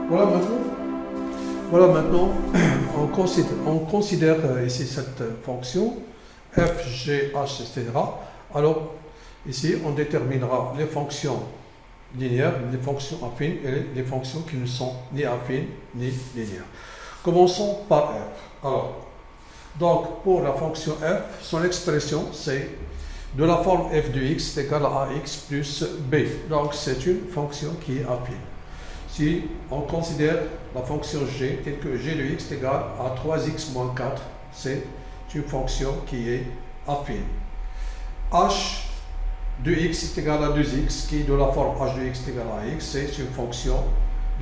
Voilà maintenant, voilà maintenant on considère ici cette fonction f, g, h, etc. Alors, ici, on déterminera les fonctions linéaires, les fonctions affines et les fonctions qui ne sont ni affines ni linéaires. Commençons par f. Alors, donc, pour la fonction f, son expression, c'est de la forme f de x est égal à ax plus b. Donc, c'est une fonction qui est affine. Si on considère la fonction g telle que g de x est égal à 3x moins 4, c'est une fonction qui est affine. h de x est égal à 2x, qui est de la forme h de x est égal à x, c'est une fonction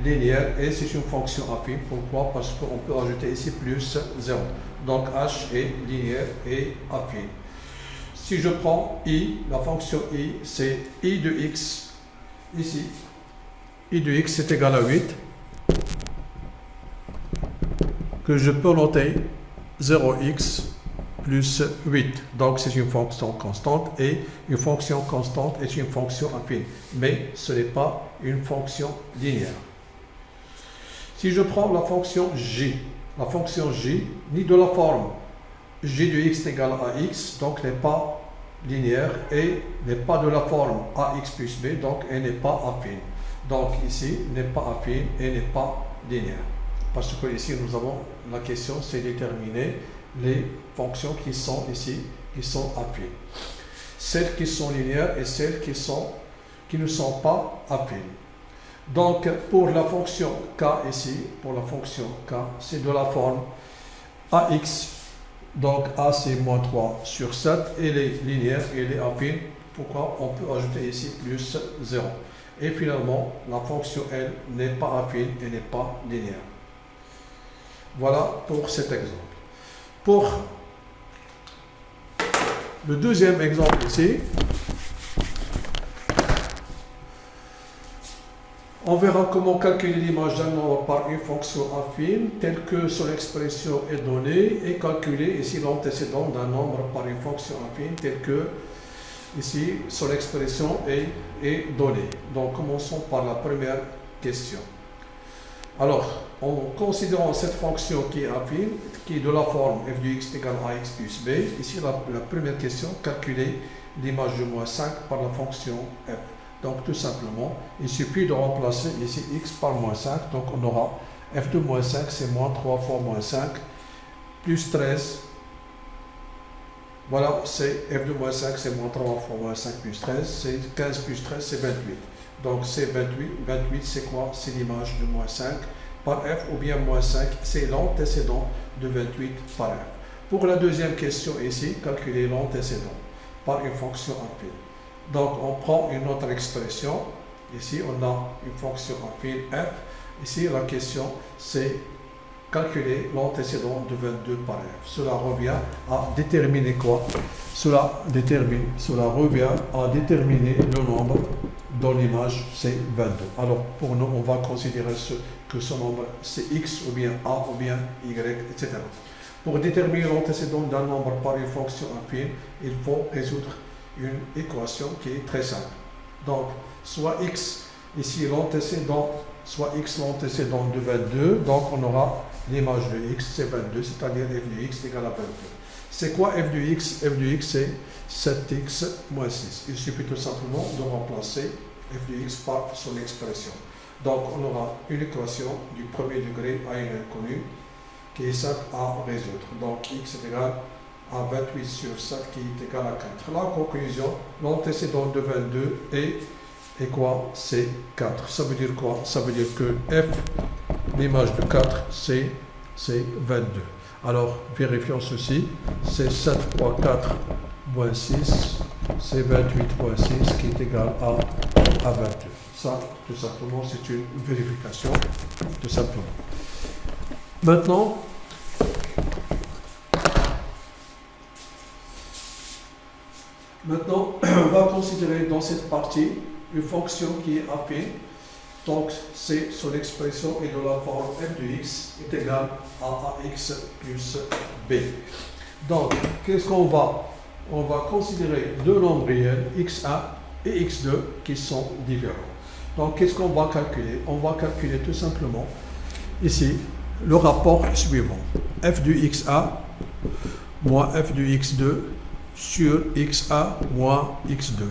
linéaire et c'est une fonction affine. Pourquoi? Parce qu'on peut ajouter ici plus 0. Donc h est linéaire et affine. Si je prends i, la fonction i, c'est i de x, ici, i de x est égal à 8, que je peux noter 0x plus 8. Donc c'est une fonction constante et une fonction constante est une fonction affine. Mais ce n'est pas une fonction linéaire. Si je prends la fonction j ni de la forme g de x est égal à x, donc n'est pas linéaire et n'est pas de la forme ax plus b, donc elle n'est pas affine. Donc ici, n'est pas affine et n'est pas linéaire. Parce que ici, nous avons la question, c'est déterminer les fonctions qui sont ici, qui sont affines. Celles qui sont linéaires et celles qui ne sont pas affines. Donc, pour la fonction k ici, c'est de la forme ax. Donc, a c'est moins 3 sur 7. Elle est linéaire et elle est affine. Pourquoi? On peut ajouter ici plus 0. Et finalement, la fonction L n'est pas affine et n'est pas linéaire. Voilà pour cet exemple. Pour le deuxième exemple ici, on verra comment calculer l'image d'un nombre par une fonction affine telle que son expression est donnée et calculer ici l'antécédent d'un nombre par une fonction affine telle que ici son expression est donnée. Donc commençons par la première question. Alors, en considérant cette fonction qui est affine, qui est de la forme f de x égale à x plus b, ici la première question, calculer l'image de moins 5 par la fonction f. Donc tout simplement, il suffit de remplacer ici x par moins 5. Donc on aura f de moins 5, c'est moins 3 fois moins 5, plus 13. Voilà, c'est f de moins 5, c'est moins 3 fois moins 5 plus 13. C'est 15 plus 13, c'est 28. Donc c'est 28. 28, c'est quoi? C'est l'image de moins 5 par f, ou bien moins 5, c'est l'antécédent de 28 par f. Pour la deuxième question ici, calculer l'antécédent par une fonction affine. Donc on prend une autre expression. Ici on a une fonction affine f. Ici la question c'est calculer l'antécédent de 22 par f. Cela revient à déterminer quoi? Cela revient à déterminer le nombre dont l'image c'est 22. Alors pour nous on va considérer que ce nombre c'est x ou bien a ou bien y, etc. Pour déterminer l'antécédent d'un nombre par une fonction affine, il faut résoudre une équation qui est très simple. Donc, soit x, ici l'antécédent, soit x l'antécédent de 22, donc on aura l'image de x, c'est 22, c'est-à-dire f de x égale à 22. C'est quoi f de x? F de x, c'est 7x moins 6. Il suffit tout simplement de remplacer f de x par son expression. Donc, on aura une équation du premier degré à une inconnue qui est simple à résoudre. Donc, x est égal à 28 sur 7 qui est égal à 4. La conclusion, l'antécédent de 22 est quoi? C'est 4. Ça veut dire quoi? Ça veut dire que f, l'image de 4, c'est 22. Alors, vérifions ceci. C'est 7 fois 4 moins 6, c'est 28 moins 6 qui est égal à 22. Ça, tout simplement, c'est une vérification, tout simplement. Maintenant, on va considérer dans cette partie une fonction qui est affine. Donc, c'est son expression est de la forme f de x est égal à ax plus b. Donc, qu'est-ce qu'on va? On va considérer deux nombres réels, x1 et x2, qui sont différents. Donc, qu'est-ce qu'on va calculer? On va calculer tout simplement, ici, le rapport suivant. f du xa moins f du x2 sur xa moins x2.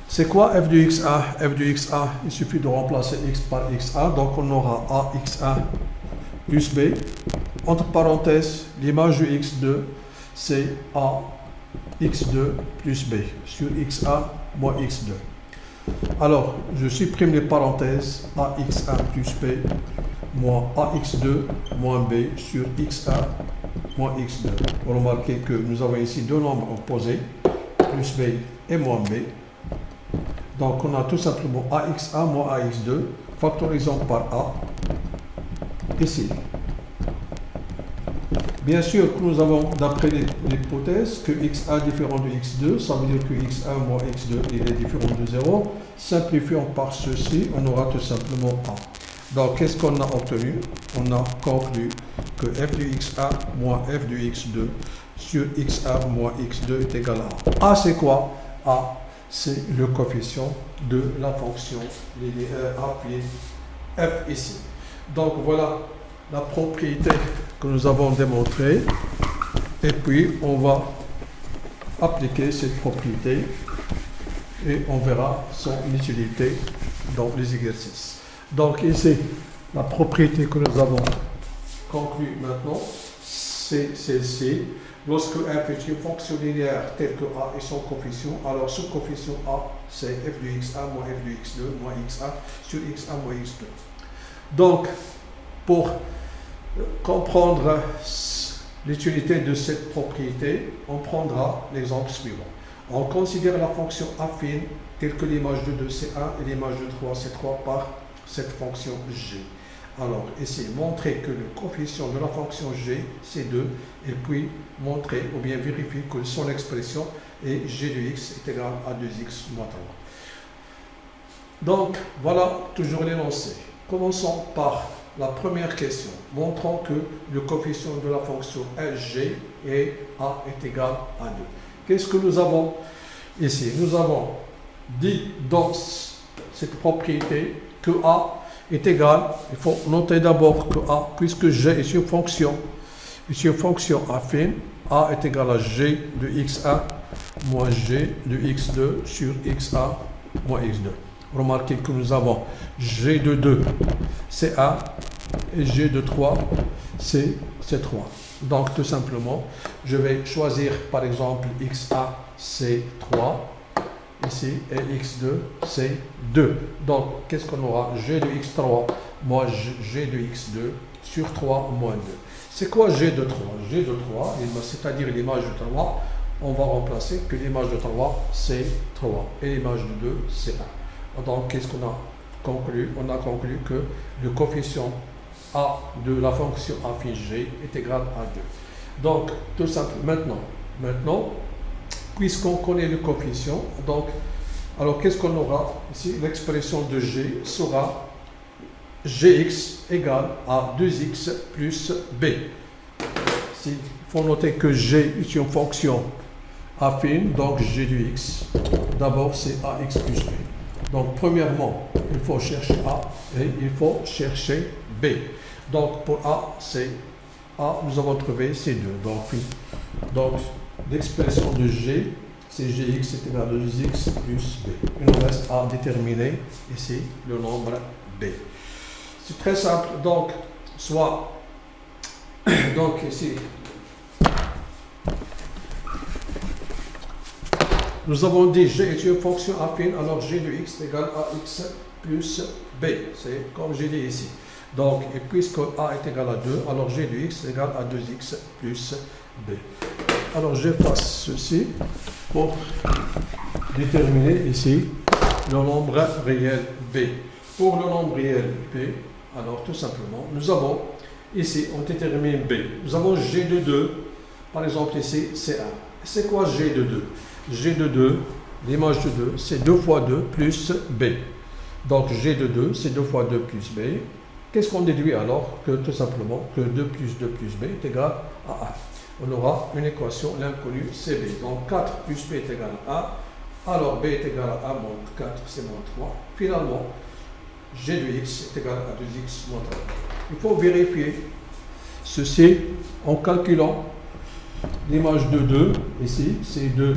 C'est quoi f du xa? F du xa, il suffit de remplacer x par xa, donc on aura axa plus b. Entre parenthèses, l'image du x2, c'est ax2 plus b sur xa moins x2. Alors, je supprime les parenthèses, ax1 plus b moins ax2 moins b sur xa moins x2. Vous remarquez que nous avons ici deux nombres opposés, plus b et moins b. Donc, on a tout simplement ax1 moins ax2, factorisant par a, ici. Bien sûr que nous avons, d'après l'hypothèse, que xa est différent de x2, ça veut dire que x1 moins x2 il est différent de 0. Simplifiant par ceci, on aura tout simplement a. Donc, qu'est-ce qu'on a obtenu? On a conclu que f du xa moins f du x2 sur xa moins x2 est égal à a. A, c'est quoi? A, c'est le coefficient de la fonction linéaire appelée f ici. Donc, voilà la propriété que nous avons démontrée. Et puis, on va appliquer cette propriété et on verra son utilité dans les exercices. Donc ici, la propriété que nous avons conclue maintenant, c'est celle-ci. Lorsque f est une fonction linéaire telle que a est son coefficient, alors ce coefficient a, c'est f du xa moins f du x2 moins xa sur xa moins x2. Donc, pour comprendre l'utilité de cette propriété, on prendra l'exemple suivant. On considère la fonction affine telle que l'image de 2 c'est 1 et l'image de 3 c'est 3 par cette fonction g. Alors ici, montrer que le coefficient de la fonction g c'est 2 et puis montrer ou bien vérifier que son expression est g de x est égal à 2x moins 3. Donc voilà toujours l'énoncé. Commençons par la première question, montrant que le coefficient de la fonction g et a est égal à 2. Qu'est-ce que nous avons ici? Nous avons dit dans cette propriété que a est égal, il faut noter d'abord que a, puisque g est une fonction affine, a est égal à g de x1 moins g de x2 sur xa moins x2. Remarquez que nous avons g de 2, c'est 1, et g de 3, c'est 3. Donc, tout simplement, je vais choisir, par exemple, x1, c'est 3, ici, et x2, c'est 2. Donc, qu'est-ce qu'on aura? G de x3 moins g de x2 sur 3 moins 2. C'est quoi g de 3? G de 3, c'est-à-dire l'image de 3, on va remplacer que l'image de 3, c'est 3, et l'image de 2, c'est 1. Donc, qu'est-ce qu'on a conclu? On a conclu que le coefficient a de la fonction affine g est égal à 2. Donc, tout simple. Maintenant, puisqu'on connaît le coefficient, donc, alors qu'est-ce qu'on aura ici? L'expression de g sera gx égale à 2x plus b. Il faut noter que g est une fonction affine, donc g du x. D'abord, c'est ax plus b. Donc, premièrement, il faut chercher a et il faut chercher b. Donc, pour a, c'est a, nous avons trouvé c2. Donc l'expression de g, c'est gx est égal à 2x plus b. Il nous reste à déterminer ici le nombre b. C'est très simple. Donc, donc ici, nous avons dit g est une fonction affine, alors g de x est égal à x plus b. C'est comme j'ai dit ici. Donc, et puisque a est égal à 2, alors g de x est égal à 2x plus b. Alors, j'efface ceci pour déterminer ici le nombre réel b. Pour le nombre réel b, alors tout simplement, nous avons ici, on détermine b. Nous avons g de 2, par exemple ici, c'est 1. C'est quoi g de 2? G de 2, l'image de 2, c'est 2 fois 2 plus b. Donc, g de 2, c'est 2 fois 2 plus b. Qu'est-ce qu'on déduit alors? Que tout simplement, que 2 plus 2 plus b est égal à 1. On aura une équation, l'inconnu cb. Donc, 4 plus b est égal à Alors b est égal à 1 moins 4, c'est moins 3. Finalement, g de x est égal à 2x moins 3. Il faut vérifier ceci en calculant l'image de 2. Ici, c'est 2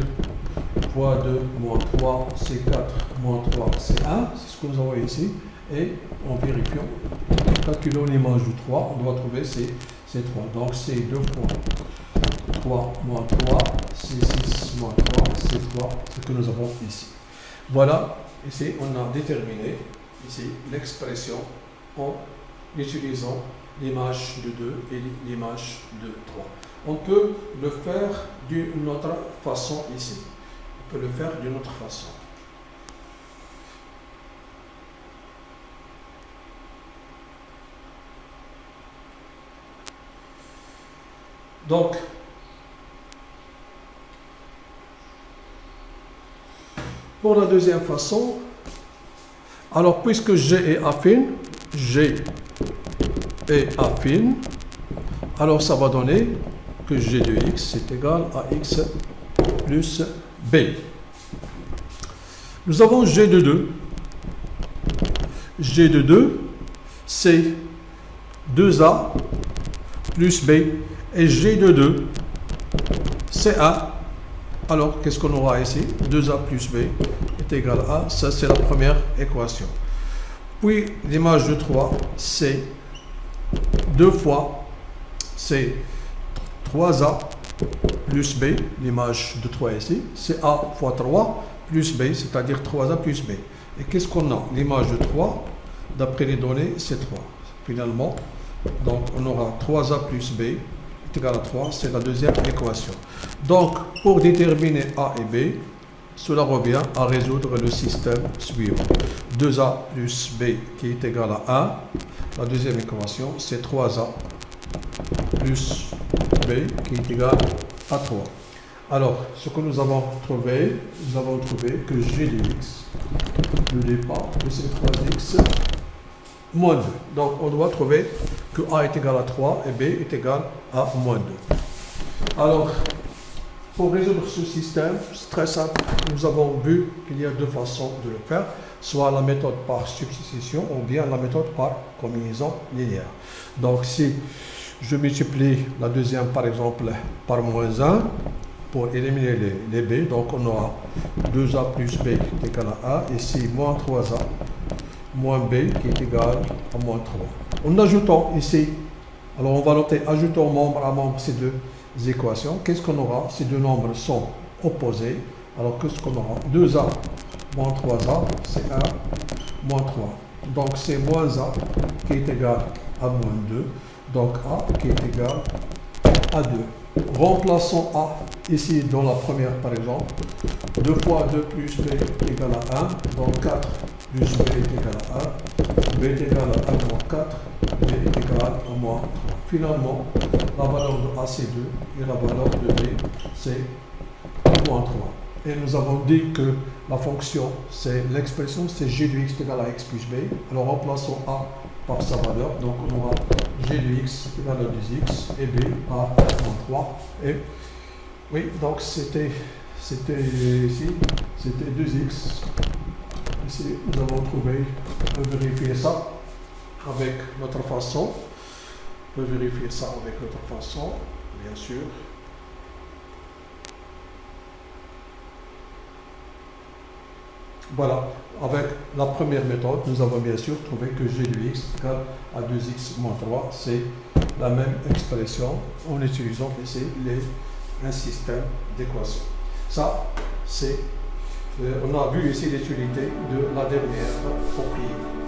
fois 2 moins 3, c'est 4 moins 3, c'est 1. C'est ce que nous avons ici. Et en vérifiant, en calculant l'image du 3, on doit trouver c'est 3. Donc c'est 2 fois 3 moins 3, c'est 6 moins 3, c'est 3, ce que nous avons ici. Voilà, ici on a déterminé ici l'expression en utilisant l'image de 2 et l'image de 3. On peut le faire d'une autre façon ici. On peut le faire d'une autre façon. Donc, pour la deuxième façon, alors puisque G est affine, alors ça va donner que G de x est égal à x plus b. Nous avons G de 2. G de 2, c'est 2a plus b. Et G de 2, c'est A. Alors, qu'est-ce qu'on aura ici? 2A plus B est égal à A. Ça, c'est la première équation. Puis, l'image de 3, c'est 2 fois, c'est 3A plus B. L'image de 3 ici, c'est A fois 3 plus B, c'est-à-dire 3A plus B. Et qu'est-ce qu'on a? L'image de 3, d'après les données, c'est 3. Finalement, donc, on aura 3A plus B égal à 3, c'est la deuxième équation. Donc, pour déterminer A et B, cela revient à résoudre le système suivant. 2A plus B qui est égal à 1. La deuxième équation, c'est 3A plus B qui est égal à 3. Alors, ce que nous avons trouvé que G de x, le départ, c'est 3x moins 2. Donc, on doit trouver que A est égal à 3 et B est égal à moins 2. Alors, pour résoudre ce système, c'est très simple. Nous avons vu qu'il y a deux façons de le faire, soit la méthode par substitution ou bien la méthode par combinaison linéaire. Donc, si je multiplie la deuxième, par exemple, par moins 1, pour éliminer les b, donc on aura 2a plus b est égal à 1, ici moins 3a moins b qui est égal à moins 3. En ajoutant ici, alors on va noter ajoutant membre à membre ces deux équations. Qu'est-ce qu'on aura? Ces deux nombres sont opposés. Alors qu'est-ce qu'on aura? 2a moins 3a, c'est 1 moins 3. Donc c'est moins a qui est égal à moins 2. Donc a qui est égal à 2. Remplaçons a ici dans la première par exemple. 2 fois 2 plus b est égal à 1. Donc 4 plus b est égal à 1. B est égal à 1 moins 4. B est égal à moins 3. Finalement, la valeur de a c'est 2 et la valeur de b c'est moins 3. Et nous avons dit que la fonction, c'est l'expression, c'est g de x égal à x plus b. Alors remplaçons a par sa valeur. Donc on aura g de x égal à 2x et b par moins 3. Et oui, donc c'était ici, c'était 2x. Ici, nous avons trouvé, on peut vérifier ça avec notre façon. On peut vérifier ça avec notre façon, bien sûr. Voilà, avec la première méthode, nous avons bien sûr trouvé que g de x égale à 2x moins 3. C'est la même expression en utilisant ici un système d'équations. Ça, c'est, on a vu ici l'utilité de la dernière propriété.